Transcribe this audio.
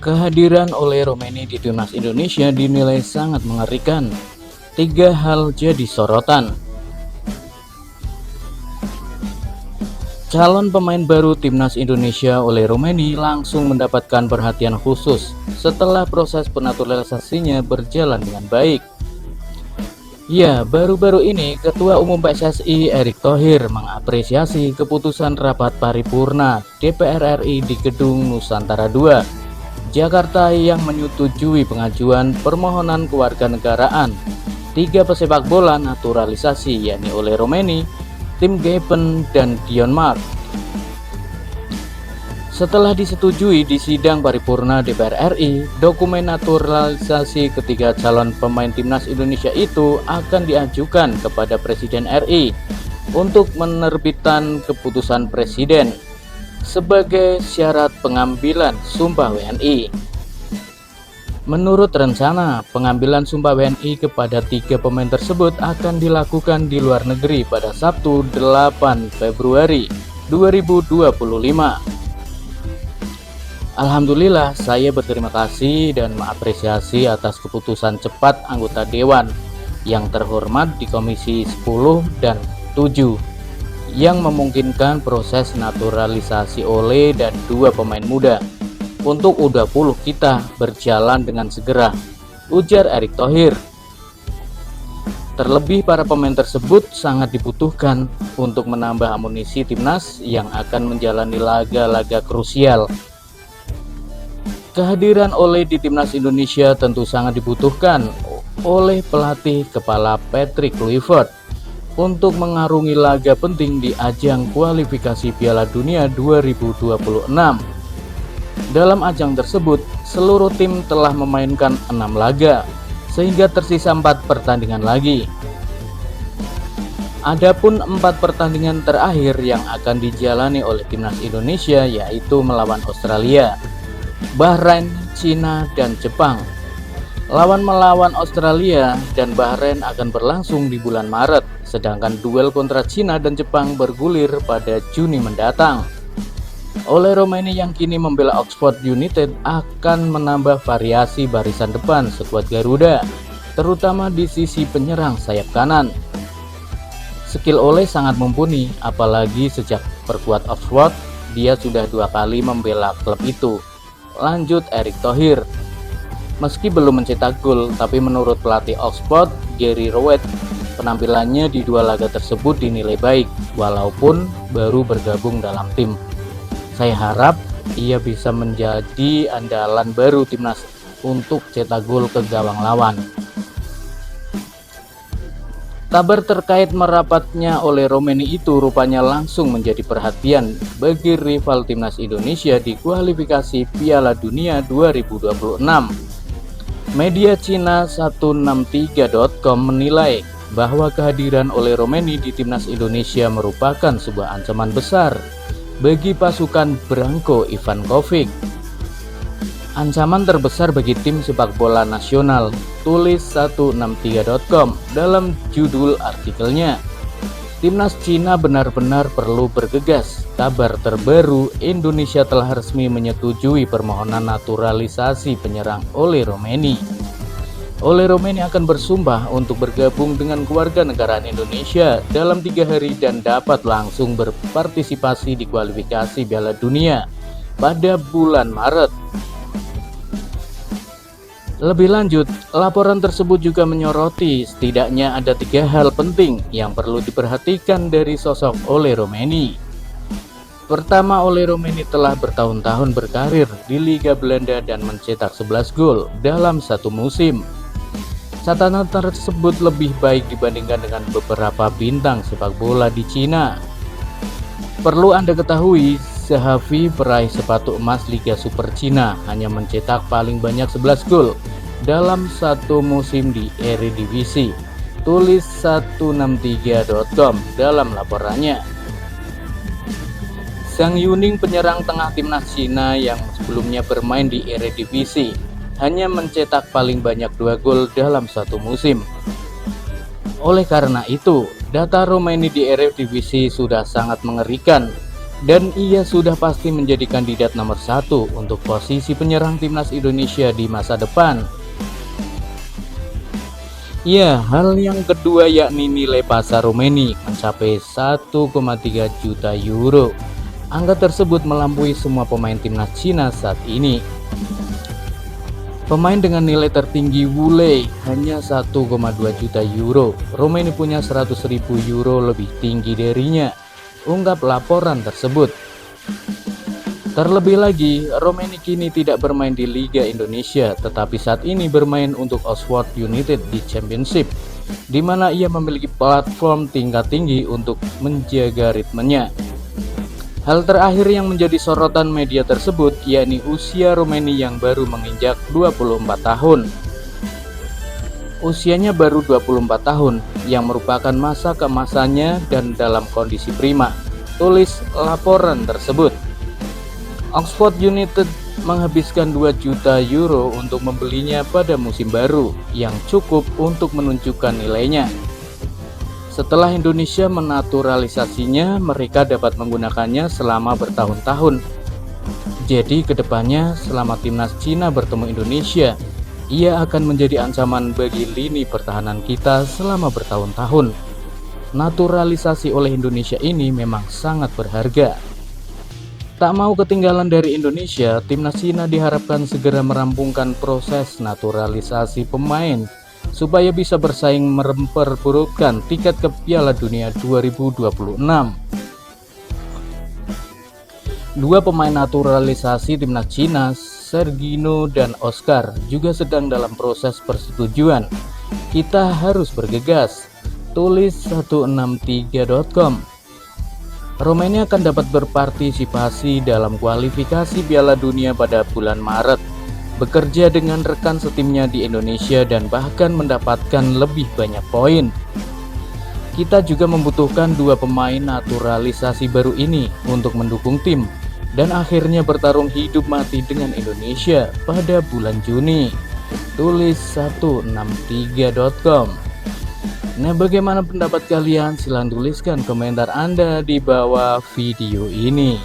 Kehadiran Ole Romaini di timnas Indonesia dinilai sangat mengerikan. Tiga hal jadi sorotan. Calon pemain baru timnas Indonesia Ole Romaini langsung mendapatkan perhatian khusus setelah proses penaturalisasinya berjalan dengan baik. Ya, baru-baru ini Ketua Umum PSSI Erick Thohir mengapresiasi keputusan rapat paripurna DPR RI di Gedung Nusantara II, Jakarta yang menyetujui pengajuan permohonan kewarganegaraan tiga pesepak bola naturalisasi, yakni Ole Romaini, Tim Gepen, dan Dion Mark. Setelah disetujui di sidang paripurna DPR RI, dokumen naturalisasi ketiga calon pemain timnas Indonesia itu akan diajukan kepada Presiden RI untuk menerbitkan keputusan Presiden sebagai syarat pengambilan sumpah WNI. Menurut rencana, pengambilan sumpah WNI kepada tiga pemain tersebut akan dilakukan di luar negeri pada Sabtu 8 Februari 2025. Alhamdulillah, saya berterima kasih dan mengapresiasi atas keputusan cepat anggota Dewan yang terhormat di Komisi 10 dan 7 yang memungkinkan proses naturalisasi Ole dan dua pemain muda untuk U20 kita berjalan dengan segera, ujar Erick Thohir. Terlebih para pemain tersebut sangat dibutuhkan untuk menambah amunisi timnas yang akan menjalani laga-laga krusial. Kehadiran Ole di timnas Indonesia tentu sangat dibutuhkan oleh pelatih kepala Patrick Kluivert untuk mengarungi laga penting di ajang kualifikasi Piala Dunia 2026. Dalam ajang tersebut, seluruh tim telah memainkan 6 laga, sehingga tersisa 4 pertandingan lagi. Adapun 4 pertandingan terakhir yang akan dijalani oleh timnas Indonesia yaitu melawan Australia, Bahrain, Cina, dan Jepang. Melawan Australia dan Bahrain akan berlangsung di bulan Maret, sedangkan duel kontra Cina dan Jepang bergulir pada Juni mendatang. Ole Romaini yang kini membela Oxford United akan menambah variasi barisan depan skuad Garuda, terutama di sisi penyerang sayap kanan. Skill Ole sangat mumpuni, apalagi sejak perkuat Oxford, dia sudah 2 kali membela klub itu. Lanjut Erick Thohir. Meski belum mencetak gol, tapi menurut pelatih Oxford, Gary Rowett, penampilannya di 2 laga tersebut dinilai baik, walaupun baru bergabung dalam tim. Saya harap ia bisa menjadi andalan baru timnas untuk cetak gol ke gawang lawan. Kabar terkait merapatnya Ole Romaini itu rupanya langsung menjadi perhatian bagi rival timnas Indonesia di kualifikasi Piala Dunia 2026. Media Cina 163.com menilai bahwa kehadiran Ole Romaini di timnas Indonesia merupakan sebuah ancaman besar bagi pasukan Branko Ivankovic. Ancaman terbesar bagi tim sepak bola nasional, tulis 163.com dalam judul artikelnya. Timnas Cina benar-benar perlu bergegas. Kabar terbaru, Indonesia telah resmi menyetujui permohonan naturalisasi penyerang Ole Romaini. Ole Romaini akan bersumpah untuk bergabung dengan kewarganegaraan Indonesia dalam 3 hari dan dapat langsung berpartisipasi di kualifikasi Piala Dunia pada bulan Maret. Lebih lanjut, laporan tersebut juga menyoroti setidaknya ada 3 hal penting yang perlu diperhatikan dari sosok Ole Romaini. Pertama, Ole Romaini telah bertahun-tahun berkarir di Liga Belanda dan mencetak 11 gol dalam satu musim. Catatan tersebut lebih baik dibandingkan dengan beberapa bintang sepak bola di Cina. Perlu Anda ketahui, Zahavi, peraih sepatu emas Liga Super Cina, hanya mencetak paling banyak 11 gol dalam satu musim di Eredivisie, tulis 163.com dalam laporannya. Zhang Yuning, penyerang tengah timnas Cina yang sebelumnya bermain di Eredivisie, hanya mencetak paling banyak 2 gol dalam satu musim. Oleh karena itu, data Romaini di Eredivisie sudah sangat mengerikan. dan ia sudah pasti menjadi kandidat nomor 1 untuk posisi penyerang timnas Indonesia di masa depan. Ya, hal yang kedua yakni nilai pasar Romaini mencapai 1,3 juta euro. Angka tersebut melampaui semua pemain timnas Cina saat ini. Pemain dengan nilai tertinggi Wu Lei hanya 1,2 juta euro. Romaini punya 100.000 euro lebih tinggi darinya, ungkap laporan tersebut. Terlebih lagi, Romaini kini tidak bermain di Liga Indonesia, tetapi saat ini bermain untuk Oxford United di Championship, di mana ia memiliki platform tingkat tinggi untuk menjaga ritmenya. Hal terakhir yang menjadi sorotan media tersebut yakni usia Romaini yang baru menginjak 24 tahun. Usianya baru 24 tahun, yang merupakan masa keemasannya dan dalam kondisi prima, tulis laporan tersebut. Oxford United menghabiskan 2 juta euro untuk membelinya pada musim baru, yang cukup untuk menunjukkan nilainya. Setelah Indonesia menaturalisasinya, mereka dapat menggunakannya selama bertahun-tahun. Jadi kedepannya selama timnas Cina bertemu Indonesia, ia akan menjadi ancaman bagi lini pertahanan kita selama bertahun-tahun. Naturalisasi oleh Indonesia ini memang sangat berharga. Tak mau ketinggalan dari Indonesia, timnas Cina diharapkan segera merampungkan proses naturalisasi pemain supaya bisa bersaing memperebutkan tiket ke Piala Dunia 2026. Dua pemain naturalisasi timnas Cina, Sergino dan Oscar, juga sedang dalam proses persetujuan. Kita harus bergegas, tulis 163.com. Romaini akan dapat berpartisipasi dalam kualifikasi Piala Dunia pada bulan Maret, bekerja dengan rekan setimnya di Indonesia dan bahkan mendapatkan lebih banyak poin. Kita juga membutuhkan 2 pemain naturalisasi baru ini untuk mendukung tim dan akhirnya bertarung hidup mati dengan Indonesia pada bulan Juni, tulis 163.com. Nah, bagaimana pendapat kalian? Silahkan tuliskan komentar Anda di bawah video ini.